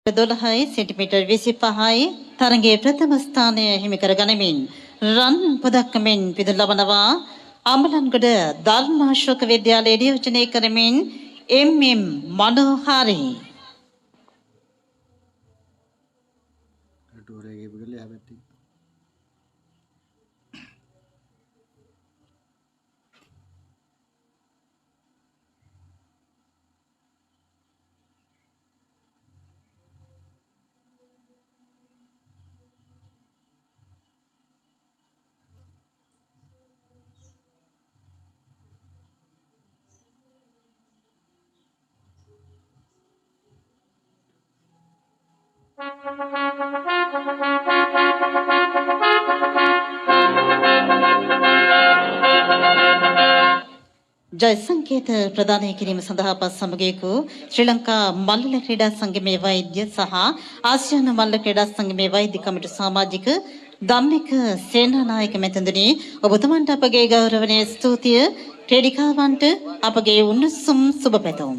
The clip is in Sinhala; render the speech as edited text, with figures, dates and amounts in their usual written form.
12 සෙන්ටිමීටර් 25යි තරඟයේ ප්‍රථම ස්ථානය හිමි කර ගනිමින් රන් පදක්කමින් පිදුම් ලබනවා අම්බලන්ගොඩ ධර්මාශෝක විද්‍යාලයේ නියෝජනය කරමින් එම්.එම්. මනෝහාරි. ජය සංකේත ප්‍රදානය කිරීම සඳහා පස් සමගයකු ශ්‍රී ලංකා මල්ල ක්‍රීඩා සංගමේ වෛද්‍ය සහ ආසියානු මල්ල ක්‍රීඩා සංගමේ වෛද්‍ය කමිටු සමාජික ධම්මික සේනානායක මැතිතුනි ඔබතුමන්ට අපගේ ගෞරවනීය ස්තුතිය ක්‍රීඩිකාවන්ට අපගේ උණුසුම් සුබ පැතුම්.